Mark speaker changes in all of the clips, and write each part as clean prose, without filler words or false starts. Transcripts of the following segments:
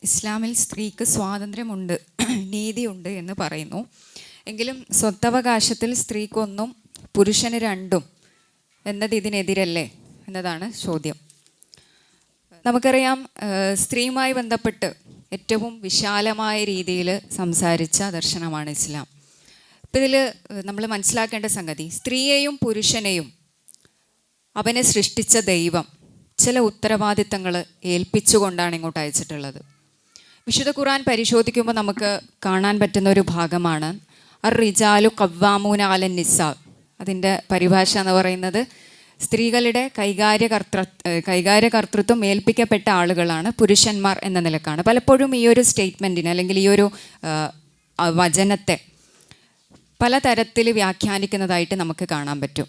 Speaker 1: ഇസ്ലാമിൽ സ്ത്രീക്ക് സ്വാതന്ത്ര്യമുണ്ട്, നീതിയുണ്ട് എന്ന് പറയുന്നു. എങ്കിലും സ്വത്തവകാശത്തിൽ സ്ത്രീക്കൊന്നും പുരുഷന് രണ്ടും എന്നത് ഇതിനെതിരല്ലേ എന്നതാണ് ചോദ്യം. നമുക്കറിയാം, സ്ത്രീയുമായി ബന്ധപ്പെട്ട് ഏറ്റവും വിശാലമായ രീതിയിൽ സംസാരിച്ച ദർശനമാണ് ഇസ്ലാം. ഇപ്പം ഇതിൽ നമ്മൾ മനസ്സിലാക്കേണ്ട സംഗതി, സ്ത്രീയെയും പുരുഷനെയും അവനെ സൃഷ്ടിച്ച ദൈവം ചില ഉത്തരവാദിത്തങ്ങൾ ഏൽപ്പിച്ചുകൊണ്ടാണ് ഇങ്ങോട്ട് അയച്ചിട്ടുള്ളത്. വിശുദ്ധ ഖുർആൻ പരിശോധിക്കുമ്പോൾ നമുക്ക് കാണാൻ പറ്റുന്ന ഒരു ഭാഗമാണ് അർ റിജാലു ഖവ്വാമൂന അലൻ നിസാ. അതിൻ്റെ പരിഭാഷ എന്ന് പറയുന്നത് സ്ത്രീകളുടെ കൈകാര്യകർത്തൃത്വം ഏൽപ്പിക്കപ്പെട്ട ആളുകളാണ് പുരുഷന്മാർ എന്ന നിലക്കാണ്. പലപ്പോഴും ഈ ഒരു സ്റ്റേറ്റ്മെൻറ്റിന് അല്ലെങ്കിൽ ഈ ഒരു വചനത്തെ പലതരത്തിൽ വ്യാഖ്യാനിക്കുന്നതായിട്ട് നമുക്ക് കാണാൻ പറ്റും.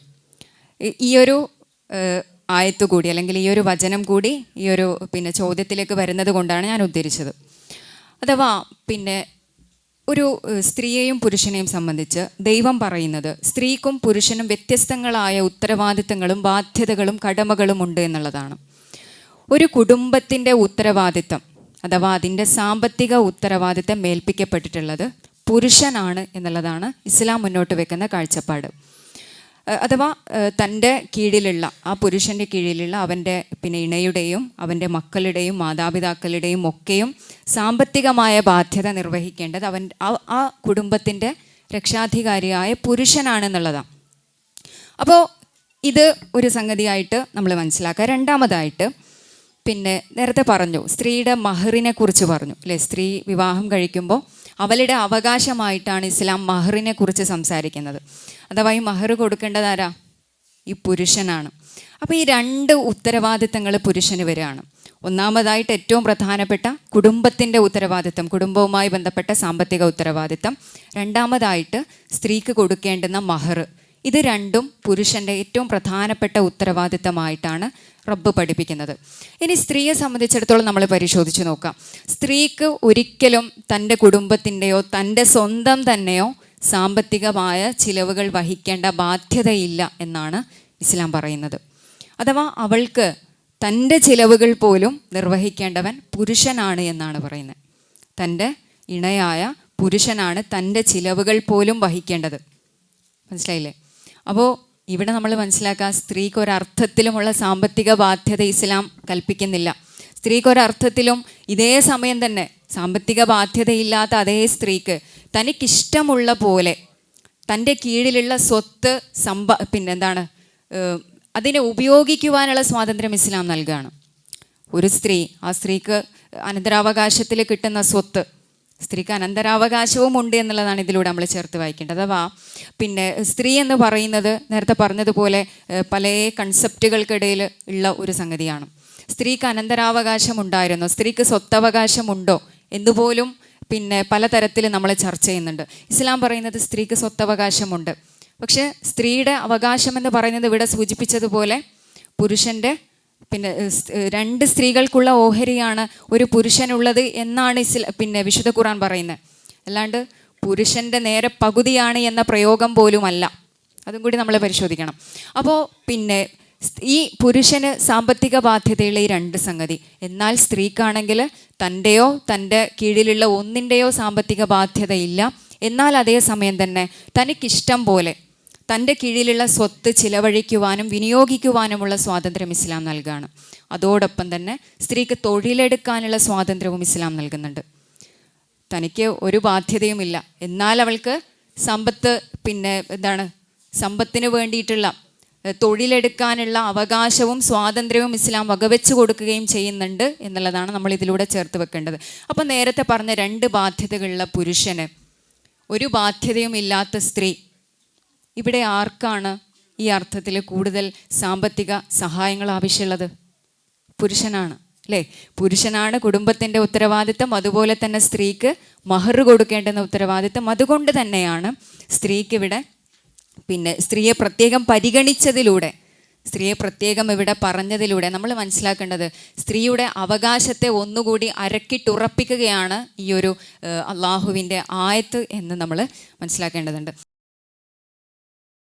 Speaker 1: ഈ ഒരു ആയത്ത് കൂടി അല്ലെങ്കിൽ ഈ ഒരു വചനം കൂടി ഈ ഒരു ചോദ്യത്തിലേക്ക് വരുന്നത് കൊണ്ടാണ് ഞാൻ ഉദ്ധരിച്ചത്. അഥവാ ഒരു സ്ത്രീയെയും പുരുഷനെയും സംബന്ധിച്ച് ദൈവം പറയുന്നത് സ്ത്രീക്കും പുരുഷനും വ്യത്യസ്തങ്ങളായ ഉത്തരവാദിത്തങ്ങളും ബാധ്യതകളും കടമകളും ഉണ്ട് എന്നുള്ളതാണ്. ഒരു കുടുംബത്തിൻ്റെ ഉത്തരവാദിത്തം അഥവാ അതിൻ്റെ സാമ്പത്തിക ഉത്തരവാദിത്തം ഏൽപ്പിക്കപ്പെട്ടിട്ടുള്ളത് പുരുഷനാണ് എന്നുള്ളതാണ് ഇസ്ലാം മുന്നോട്ട് വെക്കുന്ന കാഴ്ചപ്പാട്. അഥവാ തൻ്റെ കീഴിലുള്ള ആ പുരുഷൻ്റെ കീഴിലുള്ള അവൻ്റെ ഇണയുടെയും അവൻ്റെ മക്കളുടെയും മാതാപിതാക്കളുടെയും ഒക്കെയും സാമ്പത്തികമായ ബാധ്യത നിർവഹിക്കേണ്ടത് ആ കുടുംബത്തിൻ്റെ രക്ഷാധികാരിയായ പുരുഷനാണെന്നുള്ളതാണ്. അപ്പോൾ ഇത് ഒരു സംഗതിയായിട്ട് നമ്മൾ മനസ്സിലാക്കുക. രണ്ടാമതായിട്ട് നേരത്തെ പറഞ്ഞു, സ്ത്രീയുടെ മഹറിനെ കുറിച്ച് പറഞ്ഞു അല്ലേ. സ്ത്രീ വിവാഹം കഴിക്കുമ്പോൾ അവളുടെ അവകാശമായിട്ടാണ് ഇസ്ലാം മഹറിനെ കുറിച്ച് സംസാരിക്കുന്നത്. അഥവാ ഈ മഹർ കൊടുക്കേണ്ടത് ആരാ? ഈ പുരുഷനാണ്. അപ്പോൾ ഈ രണ്ട് ഉത്തരവാദിത്തങ്ങൾ പുരുഷന് വരികയാണ്. ഒന്നാമതായിട്ട് ഏറ്റവും പ്രധാനപ്പെട്ട കുടുംബത്തിൻ്റെ ഉത്തരവാദിത്തം, കുടുംബവുമായി ബന്ധപ്പെട്ട സാമ്പത്തിക ഉത്തരവാദിത്തം. രണ്ടാമതായിട്ട് സ്ത്രീക്ക് കൊടുക്കേണ്ടുന്ന മഹർ. ഇത് രണ്ടും പുരുഷൻ്റെ ഏറ്റവും പ്രധാനപ്പെട്ട ഉത്തരവാദിത്തമായിട്ടാണ് റബ്ബ് പഠിപ്പിക്കുന്നത്. ഇനി സ്ത്രീയെ സംബന്ധിച്ചിടത്തോളം നമ്മൾ പരിശോധിച്ച് നോക്കാം. സ്ത്രീക്ക് ഒരിക്കലും തൻ്റെ കുടുംബത്തിൻ്റെയോ തൻ്റെ സ്വന്തം തന്നെയോ സാമ്പത്തികമായ ചിലവുകൾ വഹിക്കേണ്ട ബാധ്യതയില്ല എന്നാണ് ഇസ്ലാം പറയുന്നത്. അഥവാ അവൾക്ക് തൻ്റെ ചിലവുകൾ പോലും നിർവഹിക്കേണ്ടവൻ പുരുഷനാണ് എന്നാണ് പറയുന്നത്. തൻ്റെ ഇണയായ പുരുഷനാണ് തൻ്റെ ചിലവുകൾ പോലും വഹിക്കേണ്ടത്. മനസ്സിലായില്ലേ? അപ്പോൾ ഇവിടെ നമ്മൾ മനസ്സിലാക്കുക, സ്ത്രീക്ക് ഒരർത്ഥത്തിലുമുള്ള സാമ്പത്തിക ബാധ്യത ഇസ്ലാം കൽപ്പിക്കുന്നില്ല. സ്ത്രീക്ക് ഒരർത്ഥത്തിലും ഇതേ സമയം തന്നെ സാമ്പത്തിക ബാധ്യതയില്ലാത്ത അതേ സ്ത്രീക്ക് തനിക്കിഷ്ടമുള്ള പോലെ തൻ്റെ കീഴിലുള്ള സ്വത്ത് എന്താണ് അതിനെ ഉപയോഗിക്കുവാനുള്ള സ്വാതന്ത്ര്യം ഇസ്ലാം നൽകുകയാണ്. ഒരു സ്ത്രീ, ആ സ്ത്രീക്ക് അനന്തരാവകാശത്തിൽ കിട്ടുന്ന സ്വത്ത്, സ്ത്രീക്ക് അനന്തരാവകാശവും ഉണ്ട് എന്നുള്ളതാണ് ഇതിലൂടെ നമ്മൾ ചേർത്ത് വായിക്കേണ്ടത്. അഥവാ സ്ത്രീ എന്ന് പറയുന്നത് നേരത്തെ പറഞ്ഞതുപോലെ പല കൺസെപ്റ്റുകൾക്കിടയിൽ ഉള്ള ഒരു സംഗതിയാണ്. സ്ത്രീക്ക് അനന്തരാവകാശം ഉണ്ടായിരുന്നോ, സ്ത്രീക്ക് സ്വത്തവകാശമുണ്ടോ എന്നുപോലും പലതരത്തിൽ നമ്മൾ ചർച്ച ചെയ്യുന്നുണ്ട്. ഇസ്ലാം പറയുന്നത് സ്ത്രീക്ക് സ്വത്തവകാശമുണ്ട്. പക്ഷേ സ്ത്രീയുടെ അവകാശം എന്ന് പറയുന്നത് ഇവിടെ സൂചിപ്പിച്ചതുപോലെ പുരുഷൻ്റെ രണ്ട് സ്ത്രീകൾക്കുള്ള ഓഹരിയാണ് ഒരു പുരുഷനുള്ളത് എന്നാണ് വിശുദ്ധ ഖുർആൻ പറയുന്നത്. അല്ലാണ്ട് പുരുഷൻ്റെ നേരെ പകുതിയാണ് എന്ന പ്രയോഗം പോലുമല്ല. അതും കൂടി നമ്മൾ പരിശോധിക്കണം. അപ്പോൾ ഈ പുരുഷന് സാമ്പത്തിക ബാധ്യതയുള്ള ഈ രണ്ട് സംഗതി. എന്നാൽ സ്ത്രീക്കാണെങ്കിൽ തൻ്റെയോ തൻ്റെ കീഴിലുള്ള ഒന്നിൻ്റെയോ സാമ്പത്തിക ബാധ്യതയില്ല. എന്നാൽ അതേസമയം തന്നെ തനിക്കിഷ്ടം പോലെ തൻ്റെ കീഴിലുള്ള സ്വത്ത് ചിലവഴിക്കുവാനും വിനിയോഗിക്കുവാനുമുള്ള സ്വാതന്ത്ര്യം ഇസ്ലാം നൽകുകയാണ്. അതോടൊപ്പം തന്നെ സ്ത്രീക്ക് തൊഴിലെടുക്കാനുള്ള സ്വാതന്ത്ര്യവും ഇസ്ലാം നൽകുന്നുണ്ട്. തനിക്ക് ഒരു ബാധ്യതയുമില്ല, എന്നാൽ അവൾക്ക് സമ്പത്തിന് വേണ്ടിയിട്ടുള്ള തൊഴിലെടുക്കാനുള്ള അവകാശവും സ്വാതന്ത്ര്യവും ഇസ്ലാം വകവെച്ച് കൊടുക്കുകയും ചെയ്യുന്നുണ്ട് എന്നുള്ളതാണ് നമ്മൾ ഇതിലൂടെ ചേർത്ത് വെക്കേണ്ടത്. അപ്പോൾ നേരത്തെ പറഞ്ഞ രണ്ട് ബാധ്യതകളുള്ള പുരുഷന് ഒരു ബാധ്യതയും ഇല്ലാത്ത സ്ത്രീ, ഇവിടെ ആർക്കാണ് ഈ അർത്ഥത്തിൽ കൂടുതൽ സാമ്പത്തിക സഹായങ്ങൾ ആവശ്യമുള്ളത്? പുരുഷനാണ് അല്ലേ? പുരുഷനാണ് കുടുംബത്തിൻ്റെ ഉത്തരവാദിത്തം, അതുപോലെ തന്നെ സ്ത്രീക്ക് മഹർ കൊടുക്കേണ്ടുന്ന ഉത്തരവാദിത്തം. അതുകൊണ്ട് തന്നെയാണ് സ്ത്രീക്ക് ഇവിടെ സ്ത്രീയെ പ്രത്യേകം പരിഗണിച്ചതിലൂടെ, സ്ത്രീയെ പ്രത്യേകം ഇവിടെ പറഞ്ഞതിലൂടെ നമ്മൾ മനസ്സിലാക്കേണ്ടത് സ്ത്രീയുടെ അവകാശത്തെ ഒന്നുകൂടി അരക്കിട്ടുറപ്പിക്കുകയാണ് ഈ ഒരു അള്ളാഹുവിൻ്റെ ആയത്ത് എന്ന് നമ്മൾ മനസ്സിലാക്കേണ്ടതുണ്ട്.